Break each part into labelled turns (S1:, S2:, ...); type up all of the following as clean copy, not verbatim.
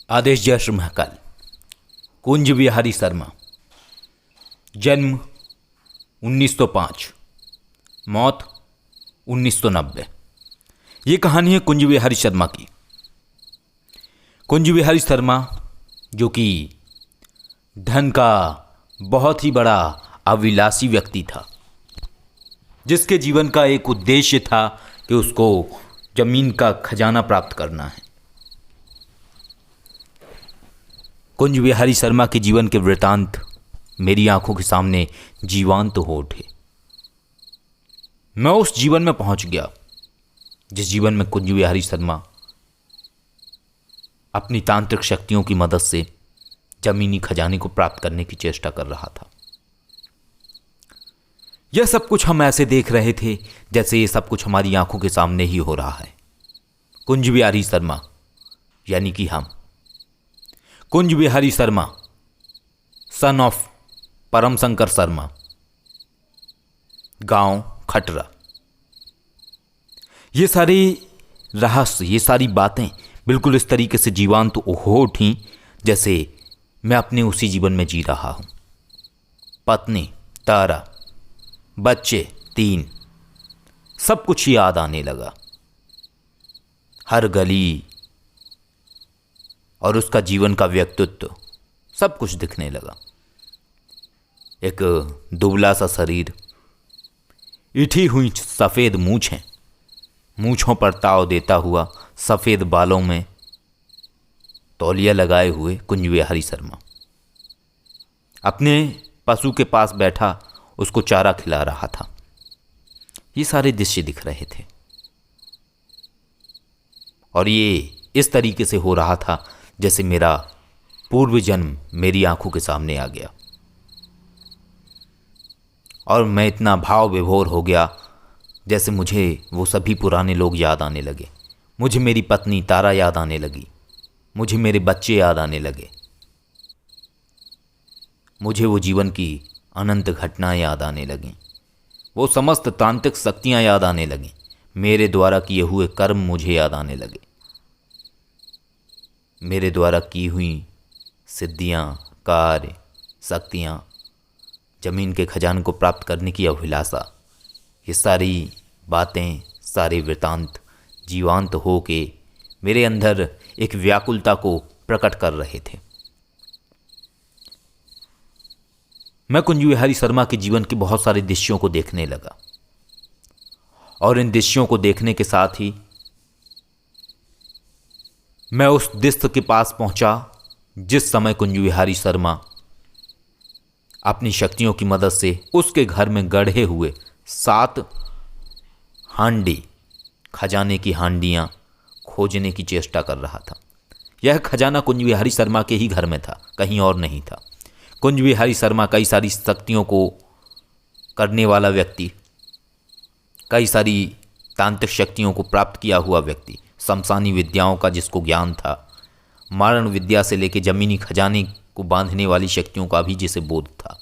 S1: आदेश जयश्री महाकाल। कुंज बिहारी शर्मा, जन्म 1905, मौत 1990। ये कहानी है कुंज बिहारी शर्मा की। कुंज बिहारी शर्मा जो कि धन का बहुत ही बड़ा अभिलाषी व्यक्ति था, जिसके जीवन का एक उद्देश्य था कि उसको जमीन का खजाना प्राप्त करना है। कुंज बिहारी शर्मा के जीवन के वृतांत मेरी आंखों के सामने जीवंत हो उठे। मैं उस जीवन में पहुंच गया जिस जीवन में कुंज बिहारी शर्मा अपनी तांत्रिक शक्तियों की मदद से जमीनी खजाने को प्राप्त करने की चेष्टा कर रहा था। यह सब कुछ हम ऐसे देख रहे थे जैसे ये सब कुछ हमारी आंखों के सामने ही हो रहा है। कुंज बिहारी शर्मा यानी कि हम, कुंज बिहारी शर्मा सन ऑफ परम शंकर शर्मा, गांव खटरा। ये सारे रहस्य, ये सारी बातें बिल्कुल इस तरीके से जीवंत हो उठी जैसे मैं अपने उसी जीवन में जी रहा हूं। पत्नी, तारा, बच्चे 3, सब कुछ याद आने लगा। हर गली और उसका जीवन का व्यक्तित्व सब कुछ दिखने लगा। एक दुबला सा शरीर, इठी हुई सफ़ेद मूछें, मूछों पर ताव देता हुआ सफ़ेद बालों में तौलिया लगाए हुए कुंज बिहारी शर्मा अपने पशु के पास बैठा उसको चारा खिला रहा था। ये सारे दृश्य दिख रहे थे और ये इस तरीके से हो रहा था जैसे मेरा पूर्व जन्म मेरी आंखों के सामने आ गया और मैं इतना भाव विभोर हो गया जैसे मुझे वो सभी पुराने लोग याद आने लगे। मुझे मेरी पत्नी तारा याद आने लगी, मुझे मेरे बच्चे याद आने लगे, मुझे वो जीवन की अनंत घटनाएं याद आने लगीं, वो समस्त तांत्रिक शक्तियां याद आने लगीं, मेरे द्वारा किए हुए कर्म मुझे याद आने लगे, मेरे द्वारा की हुई सिद्धियां, कार्य, शक्तियां, जमीन के खजाने को प्राप्त करने की अभिलाषा, ये सारी बातें, सारे वृतांत जीवांत हो के मेरे अंदर एक व्याकुलता को प्रकट कर रहे थे। मैं कुंज बिहारी शर्मा के जीवन के बहुत सारे दृश्यों को देखने लगा और इन दृश्यों को देखने के साथ ही मैं उस दृश्य के पास पहुंचा जिस समय कुंज बिहारी शर्मा अपनी शक्तियों की मदद से उसके घर में गढ़े हुए 7 हांडी, खजाने की हांडियां खोजने की चेष्टा कर रहा था। यह खजाना कुंज बिहारी शर्मा के ही घर में था, कहीं और नहीं था। कुंज बिहारी शर्मा कई सारी शक्तियों को करने वाला व्यक्ति, कई सारी तांत्रिक शक्तियों को प्राप्त किया हुआ व्यक्ति, शमशानी विद्याओं का जिसको ज्ञान था, मारण विद्या से लेकर जमीनी खजाने को बांधने वाली शक्तियों का भी जिसे बोध था।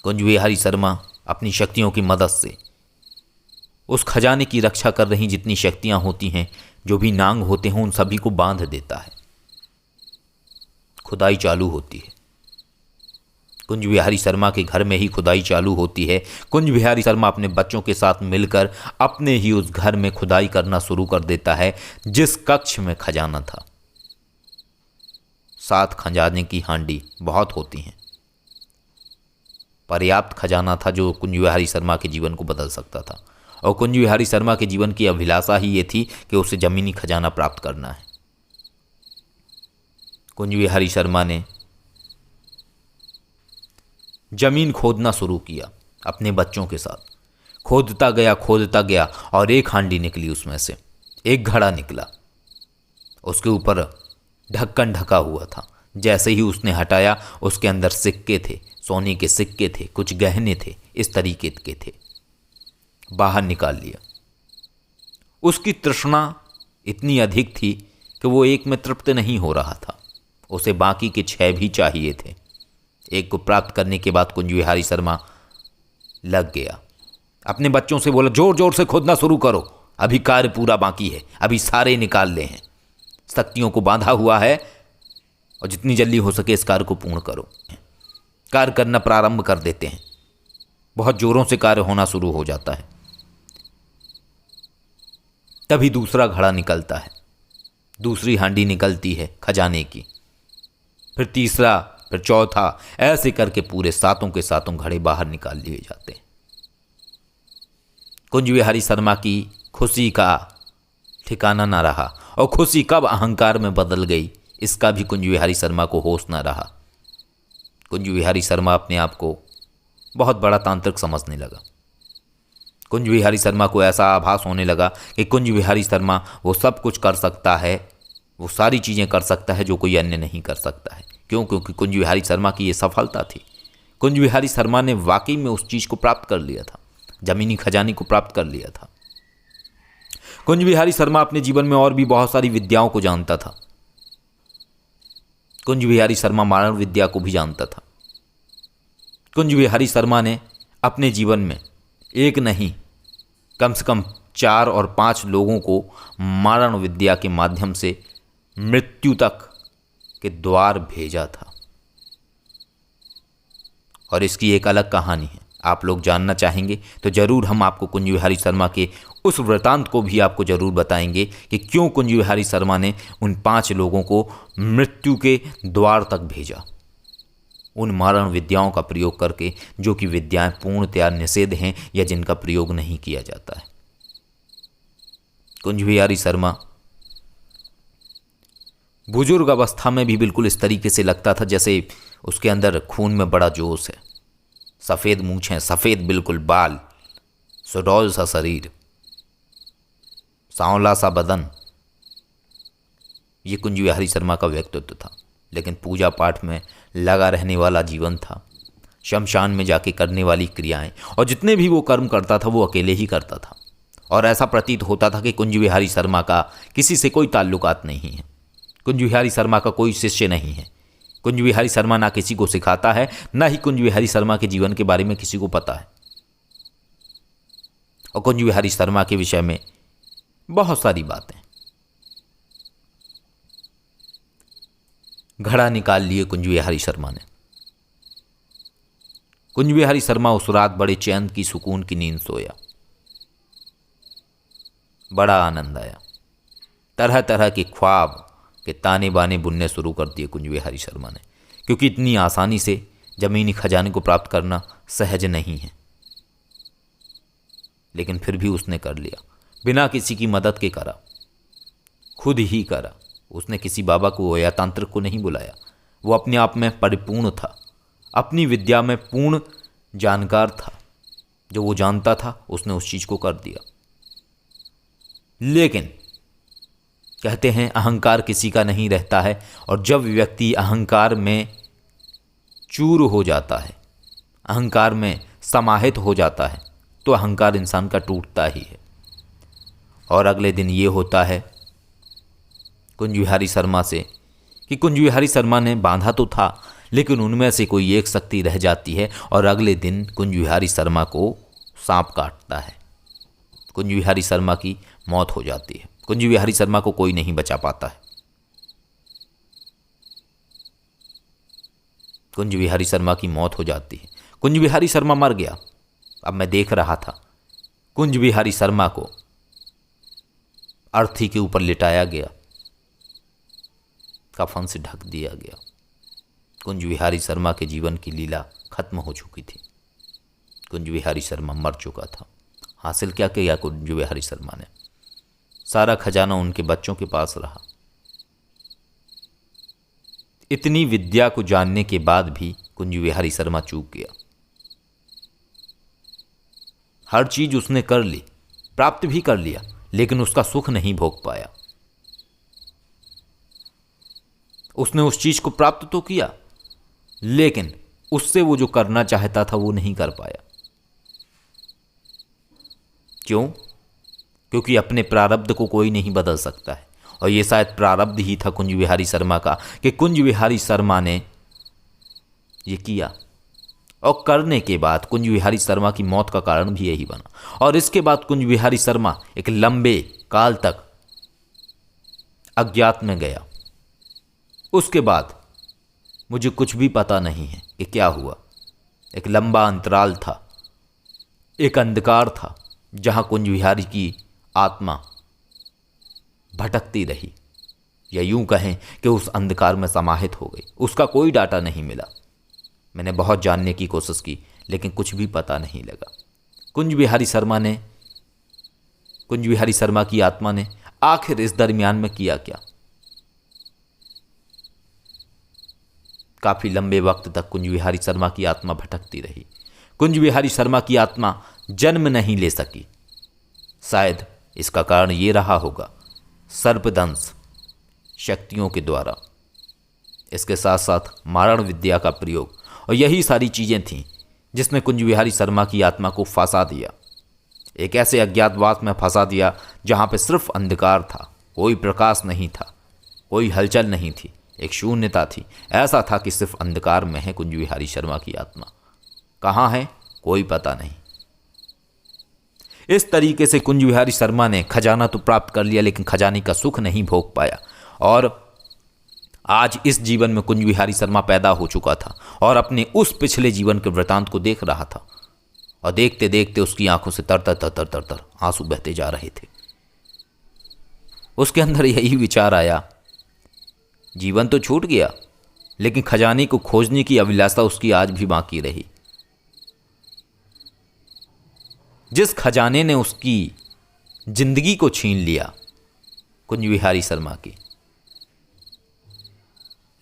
S1: कुंज बिहारी शर्मा अपनी शक्तियों की मदद से उस खजाने की रक्षा कर रही जितनी शक्तियां होती हैं, जो भी नांग होते हैं, उन सभी को बांध देता है। खुदाई चालू होती है। कुंज बिहारी शर्मा के घर में ही खुदाई चालू होती है। कुंज बिहारी शर्मा अपने बच्चों के साथ मिलकर अपने ही उस घर में खुदाई करना शुरू कर देता है जिस कक्ष में खजाना था। 7 खजाने की हांडी बहुत होती हैं, पर्याप्त खजाना था जो कुंज बिहारी शर्मा के जीवन को बदल सकता था। और कुंज बिहारी शर्मा के जीवन की अभिलाषा ही ये थी कि उसे जमीनी खजाना प्राप्त करना है। कुंज बिहारी शर्मा ने जमीन खोदना शुरू किया अपने बच्चों के साथ। खोदता गया और एक हांडी निकली, उसमें से एक घड़ा निकला। उसके ऊपर ढक्कन ढका हुआ था। जैसे ही उसने हटाया, उसके अंदर सिक्के थे, सोने के सिक्के थे, कुछ गहने थे, इस तरीके के थे। बाहर निकाल लिया। उसकी तृष्णा इतनी अधिक थी कि वो एक में तृप्त नहीं हो रहा था, उसे बाकी के 6 भी चाहिए थे। एक को प्राप्त करने के बाद कुंज बिहारी शर्मा लग गया। अपने बच्चों से बोला, जोर जोर से खोदना शुरू करो, अभी कार्य पूरा बाकी है, अभी सारे निकाल ले हैं। शक्तियों को बांधा हुआ है और जितनी जल्दी हो सके इस कार्य को पूर्ण करो। कार्य करना प्रारंभ कर देते हैं, बहुत जोरों से कार्य होना शुरू हो जाता है। तभी दूसरा घड़ा निकलता है, दूसरी हांडी निकलती है खजाने की, फिर तीसरा, फिर चौथा, ऐसे करके पूरे सातों के सातों घड़े बाहर निकाल लिए जाते हैं। कुंज विहारी शर्मा की खुशी का ठिकाना ना रहा, और खुशी कब अहंकार में बदल गई इसका भी कुंज विहारी शर्मा को होश न रहा। कुंज विहारी शर्मा अपने आप को बहुत बड़ा तांत्रिक समझने लगा। कुंज विहारी शर्मा को ऐसा आभास होने लगा कि कुंज विहारी शर्मा वो सब कुछ कर सकता है, वो सारी चीज़ें कर सकता है जो कोई अन्य नहीं कर सकता है। क्यों? क्योंकि कुंज विहारी शर्मा की ये सफलता थी। कुंज विहारी शर्मा ने वाकई में उस चीज़ को प्राप्त कर लिया था, जमीनी खजाने को प्राप्त कर लिया था। कुंज विहारी शर्मा अपने जीवन में और भी बहुत सारी विद्याओं को जानता था। कुंज विहारी शर्मा मारण विद्या को भी जानता था। कुंज विहारी शर्मा ने अपने जीवन में एक नहीं, कम से कम 4 और 5 लोगों को मारण विद्या के माध्यम से मृत्यु तक के द्वार भेजा था। और इसकी एक अलग कहानी है। आप लोग जानना चाहेंगे तो जरूर हम आपको कुंज विहारी शर्मा के उस वृतांत को भी आपको जरूर बताएंगे कि क्यों कुंज विहारी शर्मा ने उन 5 लोगों को मृत्यु के द्वार तक भेजा, उन मारण विद्याओं का प्रयोग करके, जो कि विद्याएं पूर्णतया निषेध हैं या जिनका प्रयोग नहीं किया जाता है। कुंज विहारी शर्मा बुजुर्ग अवस्था में भी बिल्कुल इस तरीके से लगता था जैसे उसके अंदर खून में बड़ा जोश है। सफ़ेद मूंछें, सफ़ेद बिल्कुल बाल, सुडौल सा शरीर, सांवला सा बदन, ये कुंज विहारी शर्मा का व्यक्तित्व था। लेकिन पूजा पाठ में लगा रहने वाला जीवन था, शमशान में जाके करने वाली क्रियाएं, और जितने भी वो कर्म करता था वो अकेले ही करता था। और ऐसा प्रतीत होता था कि कुंज विहारी शर्मा का किसी से कोई ताल्लुकात नहीं है, कुंज विहारी शर्मा का कोई शिष्य नहीं है। कुंज विहारी शर्मा ना किसी को सिखाता है, ना ही कुंज विहारी शर्मा के जीवन के बारे में किसी को पता है। और कुंज विहारी शर्मा के विषय में बहुत सारी बातें। घड़ा निकाल लिए कुंज विहारी शर्मा ने। कुंज विहारी शर्मा उस रात बड़े चैन की, सुकून की नींद सोया। बड़ा आनंद आया। तरह तरह के ख्वाब के ताने बाने बुनने शुरू कर दिए कुंज विहारी शर्मा ने, क्योंकि इतनी आसानी से जमीनी खजाने को प्राप्त करना सहज नहीं है। लेकिन फिर भी उसने कर लिया, बिना किसी की मदद के करा, खुद ही करा। उसने किसी बाबा को या तांत्रिक को नहीं बुलाया। वो अपने आप में परिपूर्ण था, अपनी विद्या में पूर्ण जानकार था। जो वो जानता था उसने उस चीज़ को कर दिया। लेकिन कहते हैं अहंकार किसी का नहीं रहता है, और जब व्यक्ति अहंकार में चूर हो जाता है, अहंकार में समाहित हो जाता है, तो अहंकार इंसान का टूटता ही है। और अगले दिन ये होता है कुंज विहारी शर्मा से कि कुंज विहारी शर्मा ने बांधा तो था, लेकिन उनमें से कोई एक शक्ति रह जाती है, और अगले दिन कुंज विहारी शर्मा को सांप काटता है। कुंज विहारी शर्मा की मौत हो जाती है। कुंज विहारी शर्मा को कोई नहीं बचा पाता है। कुंज विहारी शर्मा की मौत हो जाती है। कुंज विहारी शर्मा मर गया। अब मैं देख रहा था, कुंज विहारी शर्मा को अर्थी के ऊपर लिटाया गया, कफन से ढक दिया गया। कुंज विहारी शर्मा के जीवन की लीला खत्म हो चुकी थी। कुंज विहारी शर्मा मर चुका था। हासिल क्या किया कुंज विहारी शर्मा ने? सारा खजाना उनके बच्चों के पास रहा। इतनी विद्या को जानने के बाद भी कुंज विहारी शर्मा चूक गया। हर चीज उसने कर ली, प्राप्त भी कर लिया, लेकिन उसका सुख नहीं भोग पाया। उसने उस चीज को प्राप्त तो किया, लेकिन उससे वो जो करना चाहता था वो नहीं कर पाया। क्यों? क्योंकि अपने प्रारब्ध को कोई नहीं बदल सकता है। और ये शायद प्रारब्ध ही था कुंज विहारी शर्मा का, कि कुंज विहारी शर्मा ने ये किया, और करने के बाद कुंज विहारी शर्मा की मौत का कारण भी यही बना। और इसके बाद कुंज विहारी शर्मा एक लंबे काल तक अज्ञात में गया। उसके बाद मुझे कुछ भी पता नहीं है कि क्या हुआ। एक लंबा अंतराल था, एक अंधकार था जहाँ कुंज विहारी की आत्मा भटकती रही, या यूं कहें कि उस अंधकार में समाहित हो गई। उसका कोई डाटा नहीं मिला। मैंने बहुत जानने की कोशिश की लेकिन कुछ भी पता नहीं लगा। कुंज विहारी शर्मा की आत्मा ने आखिर इस दरमियान में किया क्या? काफी लंबे वक्त तक कुंज विहारी शर्मा की आत्मा भटकती रही। कुंज विहारी शर्मा की आत्मा जन्म नहीं ले सकी। शायद इसका कारण ये रहा होगा, सर्पदंश शक्तियों के द्वारा, इसके साथ साथ मारण विद्या का प्रयोग, और यही सारी चीजें थीं जिसने कुंज विहारी शर्मा की आत्मा को फंसा दिया। एक ऐसे अज्ञातवास में फंसा दिया जहां पे सिर्फ अंधकार था, कोई प्रकाश नहीं था, कोई हलचल नहीं थी, एक शून्यता थी। ऐसा था कि सिर्फ अंधकार में है कुंज विहारी शर्मा की आत्मा। कहाँ है कोई पता नहीं। इस तरीके से कुंज विहारी शर्मा ने खजाना तो प्राप्त कर लिया लेकिन खजाने का सुख नहीं भोग पाया। और आज इस जीवन में कुंज विहारी शर्मा पैदा हो चुका था और अपने उस पिछले जीवन के वृतांत को देख रहा था, और देखते देखते उसकी आंखों से तर तर तर तर तर तर आंसू बहते जा रहे थे। उसके अंदर यही विचार आया, जीवन तो छूट गया लेकिन खजाने को खोजने की अभिलाषा उसकी आज भी बाकी रही। जिस खजाने ने उसकी जिंदगी को छीन लिया, कुंज विहारी शर्मा की,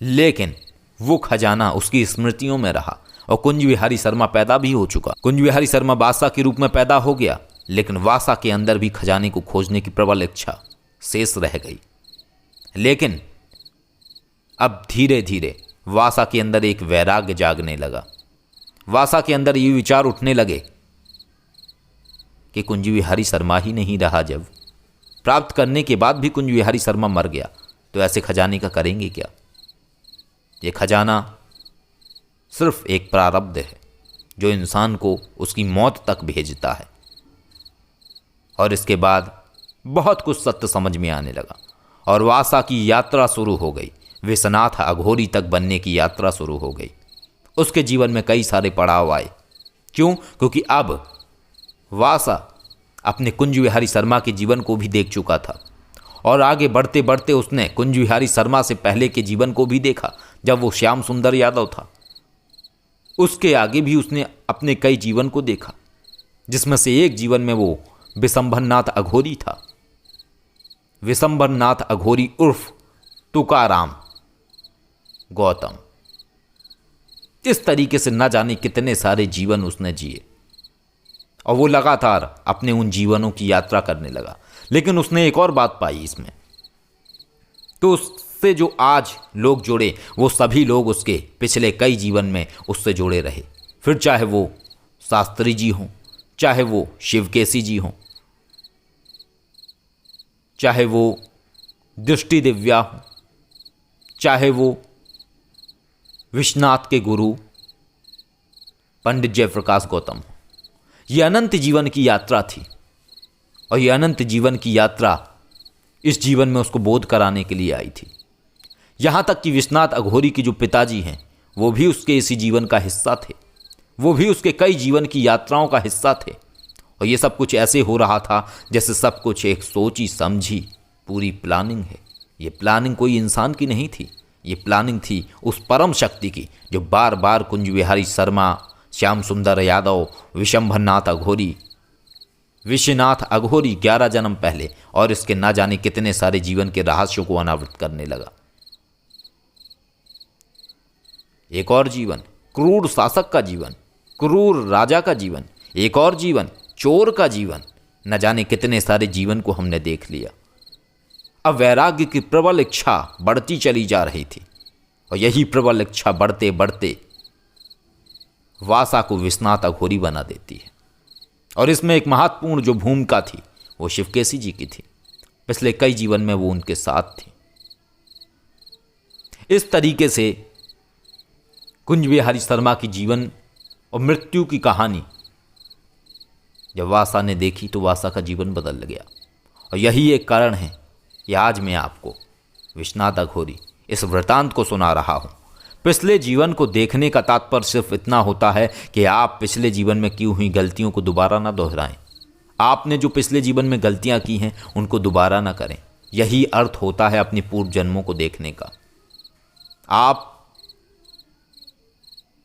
S1: लेकिन वो खजाना उसकी स्मृतियों में रहा और कुंज विहारी शर्मा पैदा भी हो चुका। कुंज विहारी शर्मा बादशाह के रूप में पैदा हो गया, लेकिन वासा के अंदर भी खजाने को खोजने की प्रबल इच्छा शेष रह गई। लेकिन अब धीरे धीरे वासा के अंदर एक वैराग्य जागने लगा। वासा के अंदर ये विचार उठने लगे कि कुंज विहारी शर्मा ही नहीं रहा। जब प्राप्त करने के बाद भी कुंज विहारी शर्मा मर गया तो ऐसे खजाने का करेंगे क्या? ये खजाना सिर्फ एक प्रारब्ध है जो इंसान को उसकी मौत तक भेजता है। और इसके बाद बहुत कुछ सत्य समझ में आने लगा और वासा की यात्रा शुरू हो गई। विश्वनाथ अघोरी तक बनने की यात्रा शुरू हो गई। उसके जीवन में कई सारे पड़ाव आए। क्यों? क्योंकि अब वासा अपने कुंज विहारी शर्मा के जीवन को भी देख चुका था और आगे बढ़ते बढ़ते उसने कुंज विहारी शर्मा से पहले के जीवन को भी देखा, जब वो श्याम सुंदर यादव था। उसके आगे भी उसने अपने कई जीवन को देखा, जिसमें से एक जीवन में वो विशंभरनाथ अघोरी था। विशंभरनाथ अघोरी उर्फ तुकाराम गौतम। इस तरीके से न जाने कितने सारे जीवन उसने जिए और वो लगातार अपने उन जीवनों की यात्रा करने लगा। लेकिन उसने एक और बात पाई इसमें, तो उससे जो आज लोग जुड़े वो सभी लोग उसके पिछले कई जीवन में उससे जुड़े रहे। फिर चाहे वो शास्त्री जी हों, चाहे वो शिवकेशी जी हों, चाहे वो दृष्टि दिव्या हों, चाहे वो विश्वनाथ के गुरु पंडित जयप्रकाश गौतम हो। ये अनंत जीवन की यात्रा थी और ये अनंत जीवन की यात्रा इस जीवन में उसको बोध कराने के लिए आई थी। यहाँ तक कि विश्वनाथ अघोरी के जो पिताजी हैं वो भी उसके इसी जीवन का हिस्सा थे। वो भी उसके कई जीवन की यात्राओं का हिस्सा थे। और ये सब कुछ ऐसे हो रहा था जैसे सब कुछ एक सोची समझी पूरी प्लानिंग है। ये प्लानिंग कोई इंसान की नहीं थी, ये प्लानिंग थी उस परम शक्ति की जो बार बार कुंज विहारी शर्मा, श्याम सुंदर यादव, विशंभरनाथ अघोरी, विश्वनाथ अघोरी 11 जन्म पहले और इसके ना जाने कितने सारे जीवन के रहस्यों को अनावृत करने लगा। एक और जीवन, क्रूर शासक का जीवन, क्रूर राजा का जीवन, एक और जीवन, चोर का जीवन, न जाने कितने सारे जीवन को हमने देख लिया। अब वैराग्य की प्रबल इच्छा बढ़ती चली जा रही थी और यही प्रबल इच्छा बढ़ते बढ़ते वासा को विश्वनाथ अघोरी बना देती है। और इसमें एक महत्वपूर्ण जो भूमिका थी वो शिवकेशी जी की थी। पिछले कई जीवन में वो उनके साथ थी। इस तरीके से कुंज विहारी शर्मा की जीवन और मृत्यु की कहानी जब वासा ने देखी तो वासा का जीवन बदल गया। और यही एक कारण है कि आज मैं आपको विश्वनाथ अघोरी इस वृतांत को सुना रहा हूँ। पिछले जीवन को देखने का तात्पर्य सिर्फ इतना होता है कि आप पिछले जीवन में की हुई गलतियों को दोबारा ना दोहराएं। आपने जो पिछले जीवन में गलतियां की हैं उनको दोबारा ना करें। यही अर्थ होता है अपने पूर्व जन्मों को देखने का। आप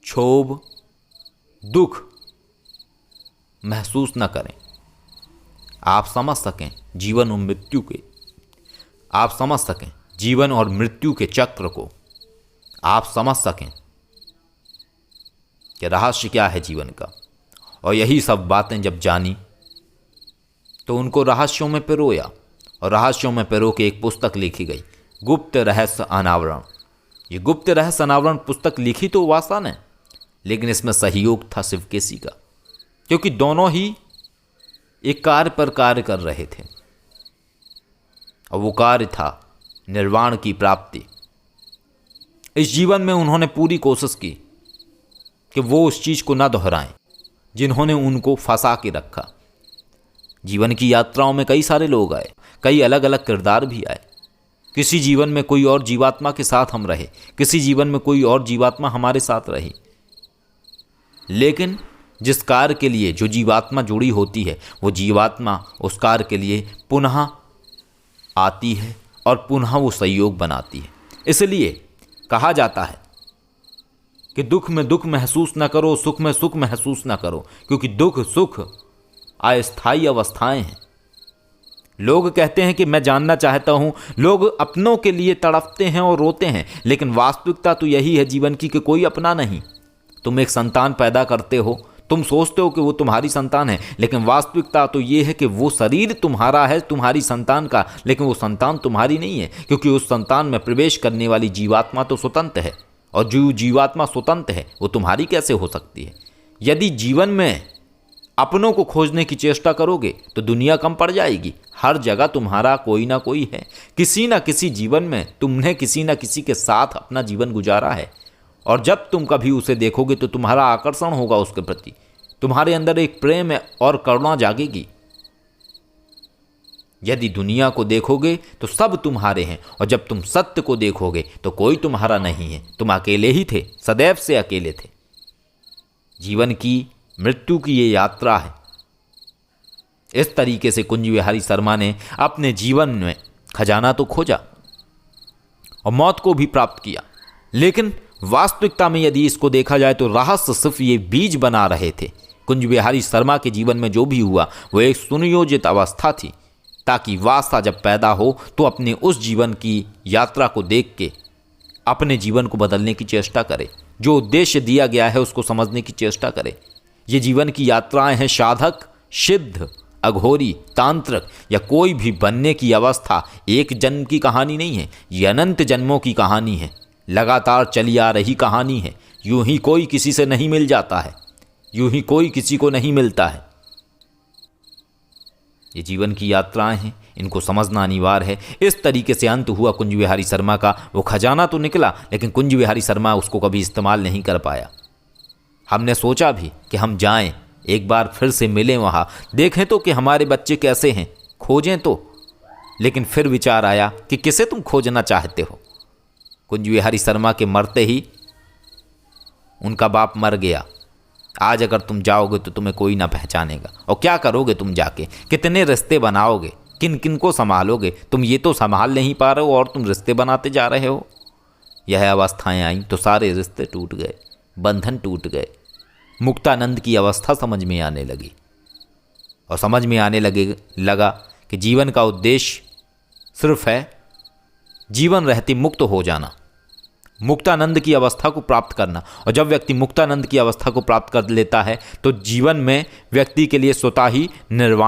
S1: क्षोभ, दुख महसूस न करें। आप समझ सकें जीवन और मृत्यु के, आप समझ सकें जीवन और मृत्यु के चक्र को, आप समझ सकें कि रहस्य क्या है जीवन का। और यही सब बातें जब जानी तो उनको रहस्यों में पिरोया, और रहस्यों में पिरो के एक पुस्तक लिखी गई, गुप्त रहस्य अनावरण। ये गुप्त रहस्य अनावरण पुस्तक लिखी तो वासा ने, लेकिन इसमें सहयोग था शिवकेशी का, क्योंकि दोनों ही एक कार्य पर कार्य कर रहे थे, और वो कार्य था निर्वाण की प्राप्ति। इस जीवन में उन्होंने पूरी कोशिश की कि वो उस चीज़ को न दोहराएं जिन्होंने उनको फंसा के रखा। जीवन की यात्राओं में कई सारे लोग आए, कई अलग अलग किरदार भी आए। किसी जीवन में कोई और जीवात्मा के साथ हम रहे, किसी जीवन में कोई और जीवात्मा हमारे साथ रही, लेकिन जिस कार्य के लिए जो जीवात्मा जुड़ी होती है वो जीवात्मा उस कार्य के लिए पुनः आती है और पुनः वो सहयोग बनाती है। इसलिए कहा जाता है कि दुख में दुख महसूस न करो, सुख में सुख महसूस न करो, क्योंकि दुख सुख अस्थायी अवस्थाएं हैं। लोग कहते हैं कि मैं जानना चाहता हूं, लोग अपनों के लिए तड़पते हैं और रोते हैं, लेकिन वास्तविकता तो यही है जीवन की कि कोई अपना नहीं। तुम एक संतान पैदा करते हो, तुम सोचते हो कि वो तुम्हारी संतान है, लेकिन वास्तविकता तो ये है कि वो शरीर तुम्हारा है, तुम्हारी संतान का, लेकिन वो संतान तुम्हारी नहीं है, क्योंकि उस संतान में प्रवेश करने वाली जीवात्मा तो स्वतंत्र है, और जो जीवात्मा स्वतंत्र है वो तुम्हारी कैसे हो सकती है। यदि जीवन में अपनों को खोजने की चेष्टा करोगे तो दुनिया कम पड़ जाएगी। हर जगह तुम्हारा कोई ना कोई है, किसी ना किसी जीवन में तुमने किसी ना किसी के साथ अपना जीवन गुजारा है, और जब तुम कभी उसे देखोगे तो तुम्हारा आकर्षण होगा उसके प्रति, तुम्हारे अंदर एक प्रेम और करुणा जागेगी। यदि दुनिया को देखोगे तो सब तुम्हारे हैं, और जब तुम सत्य को देखोगे तो कोई तुम्हारा नहीं है, तुम अकेले ही थे, सदैव से अकेले थे। जीवन की मृत्यु की ये यात्रा है। इस तरीके से कुंज विहारी शर्मा ने अपने जीवन में खजाना तो खोजा और मौत को भी प्राप्त किया, लेकिन वास्तविकता में यदि इसको देखा जाए तो रहस्य सिर्फ ये बीज बना रहे थे। कुंज विहारी शर्मा के जीवन में जो भी हुआ वो एक सुनियोजित अवस्था थी, ताकि वासना जब पैदा हो तो अपने उस जीवन की यात्रा को देख के अपने जीवन को बदलने की चेष्टा करे, जो उद्देश्य दिया गया है उसको समझने की चेष्टा करे। ये जीवन की यात्राएं हैं साधक, सिद्ध, अघोरी, तांत्रिक या कोई भी बनने की अवस्था एक जन्म की कहानी नहीं है, ये अनंत जन्मों की कहानी है, लगातार चली आ रही कहानी है। यूं ही कोई किसी से नहीं मिल जाता है, यूं ही कोई किसी को नहीं मिलता है। ये जीवन की यात्राएं हैं, इनको समझना अनिवार्य है। इस तरीके से अंत हुआ कुंज विहारी शर्मा का। वो खजाना तो निकला, लेकिन कुंज विहारी शर्मा उसको कभी इस्तेमाल नहीं कर पाया। हमने सोचा भी कि हम जाएं, एक बार फिर से मिलें, वहाँ देखें तो कि हमारे बच्चे कैसे हैं, खोजें तो, लेकिन फिर विचार आया कि किसे तुम खोजना चाहते हो। कुंज विहारी शर्मा के मरते ही उनका बाप मर गया। आज अगर तुम जाओगे तो तुम्हें कोई ना पहचानेगा, और क्या करोगे तुम जाके, कितने रिश्ते बनाओगे, किन किन को संभालोगे। तुम ये तो संभाल नहीं पा रहे हो और तुम रिश्ते बनाते जा रहे हो। यह अवस्थाएं आई तो सारे रिश्ते टूट गए, बंधन टूट गए। मुक्तानंद की अवस्था समझ में आने लगी, और समझ में आने लगा कि जीवन का उद्देश्य सिर्फ है जीवन रहते मुक्त हो जाना, मुक्तानंद की अवस्था को प्राप्त करना। और जब व्यक्ति मुक्तानंद की अवस्था को प्राप्त कर लेता है तो जीवन में व्यक्ति के लिए स्वतः ही निर्वाण